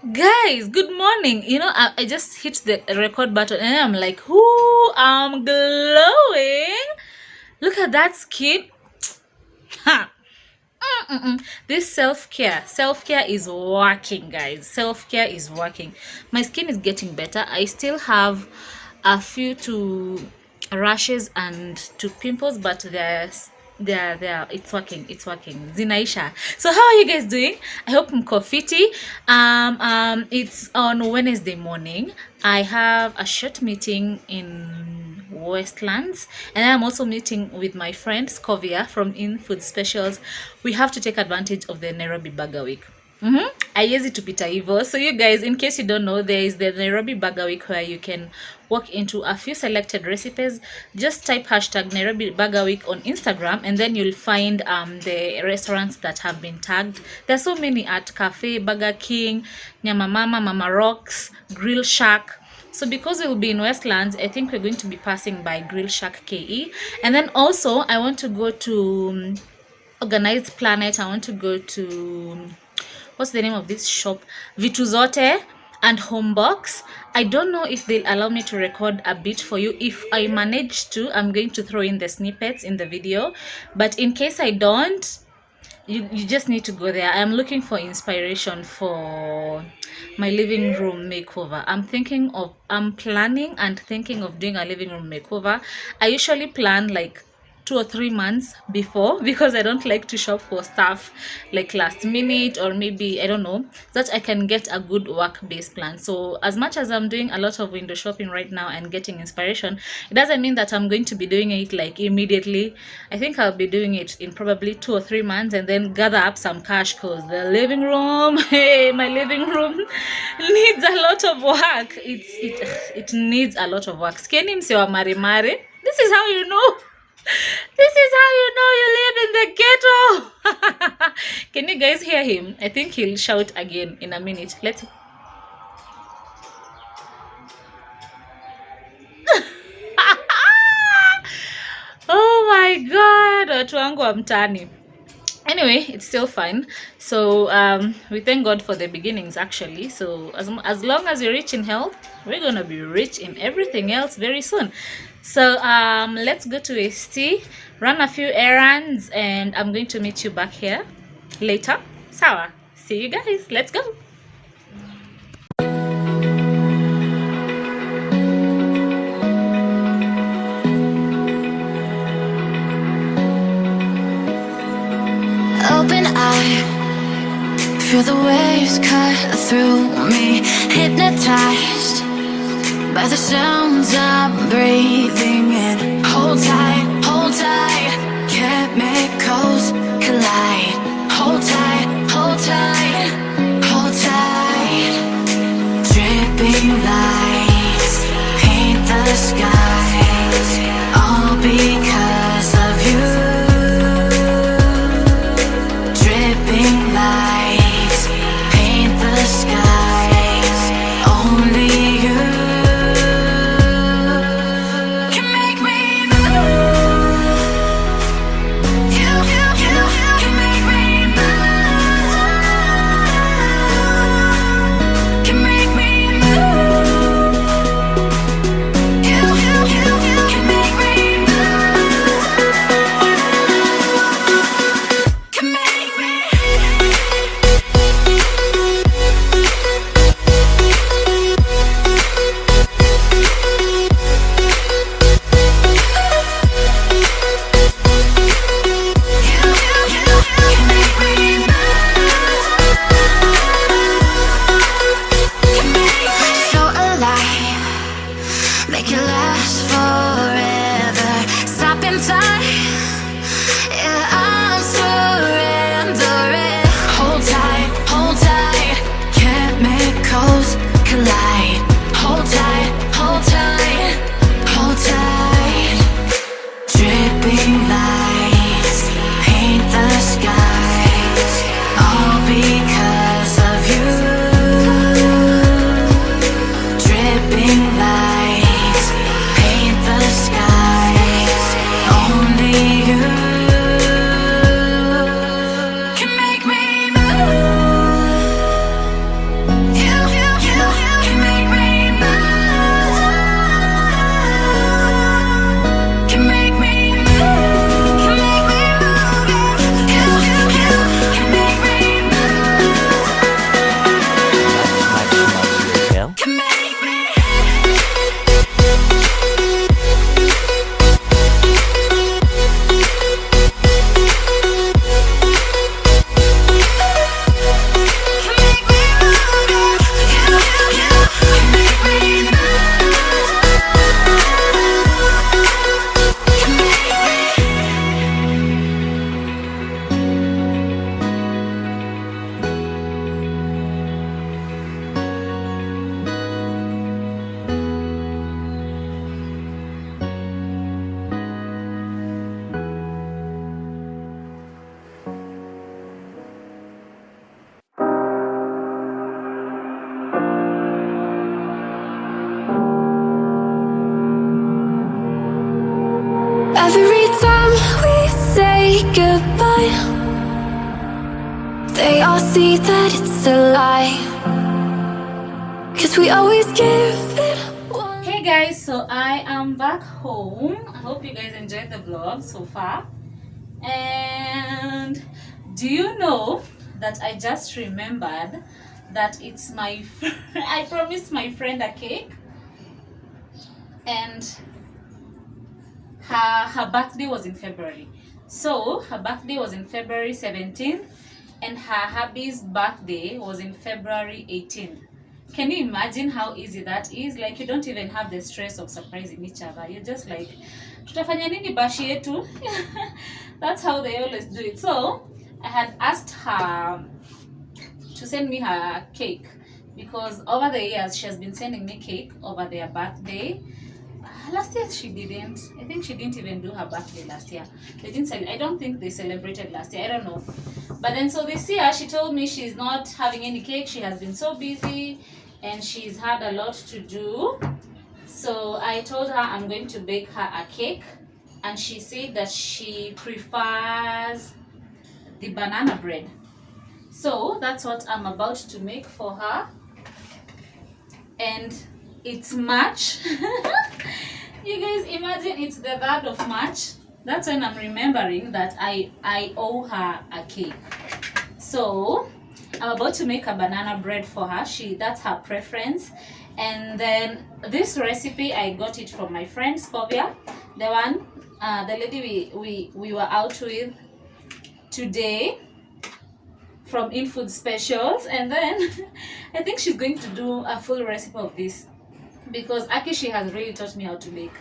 Guys, good morning. I just hit the record button and I'm like, whoo, I'm glowing. Look at that skin. Ha. Mm-mm-mm. This self-care is working, guys. Self-care is working. My skin is getting better. I still have a few to rashes and to pimples, but they're it's working zinaisha. So how are you guys doing? I hope mko fiti. It's on Wednesday morning. I have a short meeting in Westlands, and I'm also meeting with my friend Scovia from In Food Specials. We have to take advantage of the Nairobi Burger Week. Haiwezi tupita hivyo. So you guys, in case you don't know, there is the Nairobi Burger Week where you can walk into a few selected recipes. Just type hashtag Nairobi Burger Week on Instagram and then you'll find the restaurants that have been tagged. There's so many at Cafe, Burger King, Nyama Mama, Mama Rocks, Grill Shack. So because we'll be in Westlands, I think we're going to be passing by Grill Shack KE. And then also I want to go to Organized Planet. I want to go to, what's the name of this shop? Vitu Zote and Homebox. I don't know if they'll allow me to record a bit for you. If I manage to, I'm going to throw in the snippets in the video. But in case I don't, you just need to go there. I'm looking for inspiration for my living room makeover. I'm planning and thinking of doing a living room makeover. I usually plan like 2 or 3 months before because I don't like to shop for stuff like last minute, or maybe I don't know, that I can get a good work-based plan. So as much as I'm doing a lot of window shopping right now and getting inspiration, it doesn't mean that I'm going to be doing it like immediately. I think I'll be doing it in probably 2 or 3 months and then gather up some cash, because the living room, hey, my living room needs a lot of work. It needs a lot of work. Skeni msewa marimari. This is how you know. This is how you know you live in the ghetto. Can you guys hear him? I think he'll shout again in a minute. Let's. Oh my god, watu wangu wa mtaani. Anyway, it's still fine. So we thank God for the beginnings, actually. So as long as you're rich in health, we're gonna be rich in everything else very soon. So let's go to ST, run a few errands, and I'm going to meet you back here later. Sawa, see you guys. Let's go. Open eye, feel the waves cut through me, hypnotized by the sounds I'm breathing in. Hold tight, chemicals collide. Hold tight, hold tight, hold tight. Dripping lights paint the skies, all because of you. Dripping lights paint the skies, only you can make me move. You can make me move. Can make me move. You all see that it's a lie. 'Cause we always give it one. Hey guys, so I am back home. I hope you guys enjoyed the vlog so far. And do you know that I just remembered that it's my I promised my friend a cake, and her birthday was in February. So her birthday was in February 17th, and her hubby's birthday was in February 18th. Can you imagine how easy that is? Like, you don't even have the stress of surprising each other. You're just like, tutafanya nini bashi yetu? That's how they always do it. So I had asked her to send me her cake, because over the years she has been sending me cake over their birthday. Last year she didn't. I think she didn't even do her birthday last year. They didn't I don't think they celebrated last year. I don't know. But then so this year she told me she's not having any cake. She has been so busy and she's had a lot to do. So I told her I'm going to bake her a cake, and she said that she prefers the banana bread. So that's what I'm about to make for her. And it's March. You guys imagine, it's the 3rd of March. That's when I'm remembering that I owe her a cake. So I'm about to make a banana bread for her. That's her preference. And then this recipe, I got it from my friend Scovia, the lady we were out with today from In Food Specials. And then I think she's going to do a full recipe of this, because Aki, she has really taught me how to bake.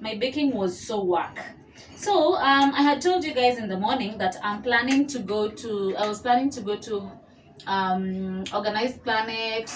My baking was so whack. So I had told you guys in the morning that I was planning to go to Organized Planet,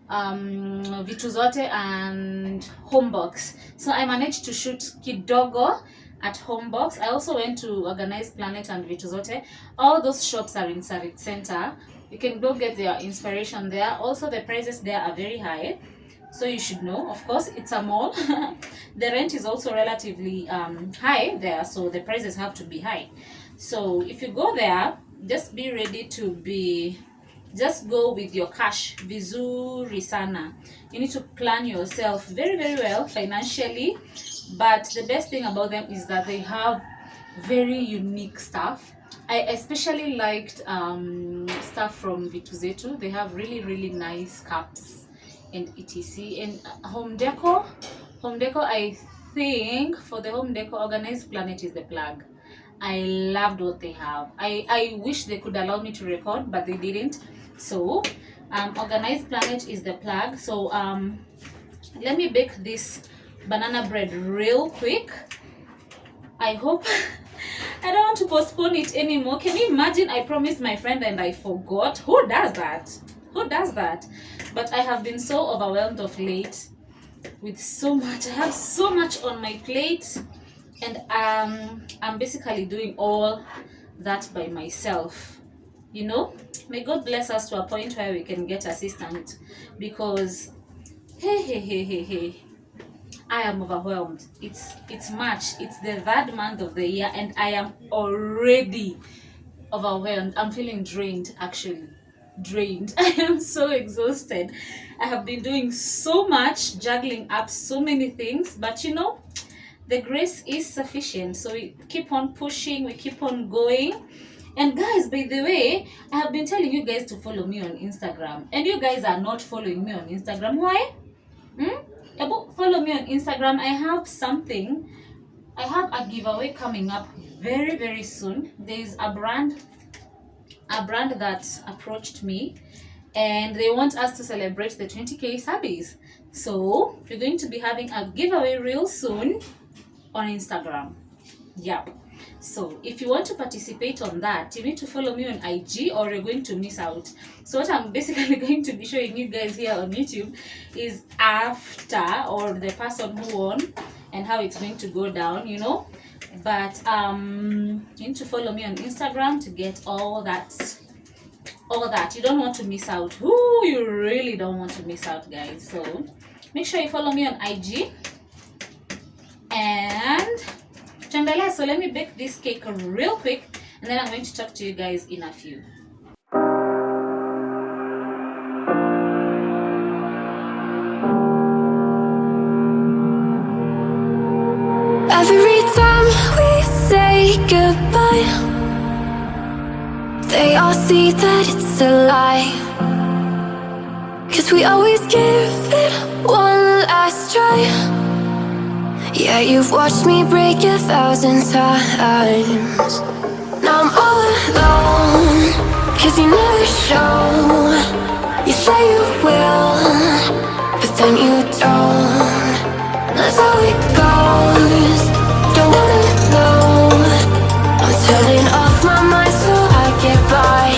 Vitu Zote and Homebox. So I managed to shoot kidogo at Homebox. I also went to Organized Planet and Vitu Zote. All those shops are in Sarit Center. You can go get their inspiration there. Also, the prices there are very high, so you should know. Of course, it's a mall. The rent is also relatively high there, so the prices have to be high. So if you go there, just be ready to just go with your cash vizuri sana. You need to plan yourself very, very well financially. But the best thing about them is that they have very unique stuff. I especially liked stuff from Vitu Zetu. They have really, really nice cups and etc. And home decor, I think for the home decor, Organized Planet is the plug. I loved what they have. I wish they could allow me to record, but they didn't. So Organized Planet is the plug. So let me bake this banana bread real quick. I hope I don't want to postpone it anymore. Can you imagine? I promised my friend and I forgot. Who does that? Who does that? But I have been so overwhelmed of late with so much. I have so much on my plate, and I'm basically doing all that by myself. You know, may God bless us to a point where we can get assistance, because hey, I am overwhelmed. It's March. It's the 3rd month of the year, and I am already overwhelmed. I'm feeling drained, actually. Drained. I am so exhausted. I have been doing so much, juggling up so many things, but you know, the grace is sufficient. So we keep on pushing, we keep on going. And guys, by the way, I have been telling you guys to follow me on Instagram, and you guys are not following me on Instagram. Why? Follow me on Instagram. I have a giveaway coming up very, very soon. There's a brand that approached me, and they want us to celebrate the 20k subbies. So we're going to be having a giveaway real soon on Instagram. Yeah. So if you want to participate on that, you need to follow me on IG, or you're going to miss out. So what I'm basically going to be showing you guys here on YouTube is after, or the person who won, and how it's going to go down, you know. But you need to follow me on Instagram to get all that. You don't want to miss out. You really don't want to miss out, guys. So make sure you follow me on IG. And so let me bake this cake real quick, and then I'm going to talk to you guys in a few. goodbye. They all see that it's a lie, 'cause we always give it one last try. Yeah, you've watched me break 1,000 times. Now I'm all alone, 'cause you never show. You say you will, but then you don't. That's how it goes. Don't wanna know. I'm turning off my mind so I get by.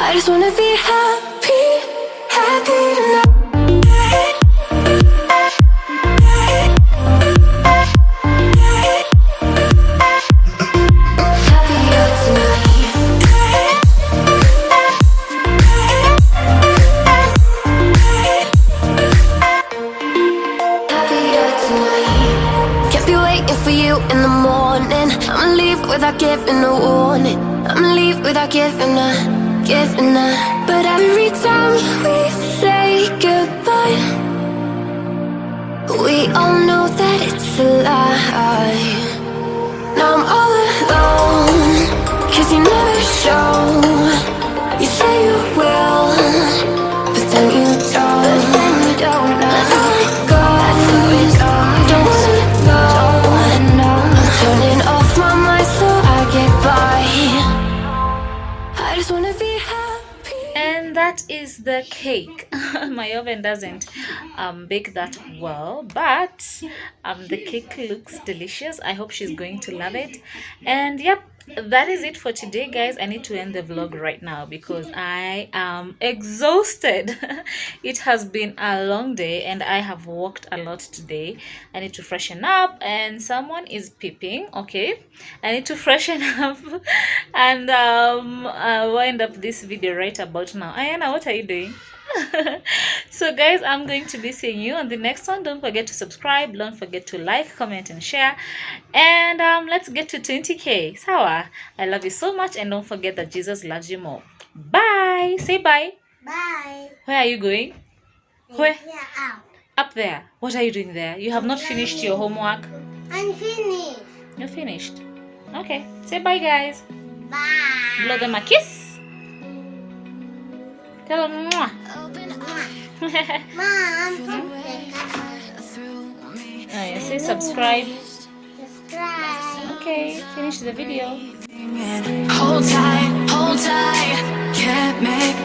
I just wanna be happy, happy tonight. In the morning, I'ma leave without giving a warning. I'ma leave without giving a. But every time we say goodbye, we all know that it's a lie. Now I'm all alone, 'cause you never show. You say you will, but then you don't. That's how it goes. Don't wanna know. Turning off my mind so I get by. I just wanna be happy. And that is the cake. My oven doesn't bake that well, but the cake looks delicious. I hope she's going to love it. And yep, that is it for today, guys. I need to end the vlog right now because I am exhausted. It has been a long day and I have walked a lot today. I need to freshen up, and someone is peeping. Okay, I need to freshen up and wind up this video right about now. Ayana, what are you doing? So guys, I'm going to be seeing you on the next one. Don't forget to subscribe, don't forget to like, comment and share, and let's get to 20k. Sawa, I love you so much, and don't forget that Jesus loves you more. Bye. Say bye. Bye. Where are you going? Where? Yeah, out. Up there. What are you doing there? You have not finished your homework. I'm finished. You're finished. Okay, say bye, guys. Bye. Blow them a kiss. Tell them mwah. Mom, Say subscribe. subscribe. Okay, finish the video. Hold tight, can't make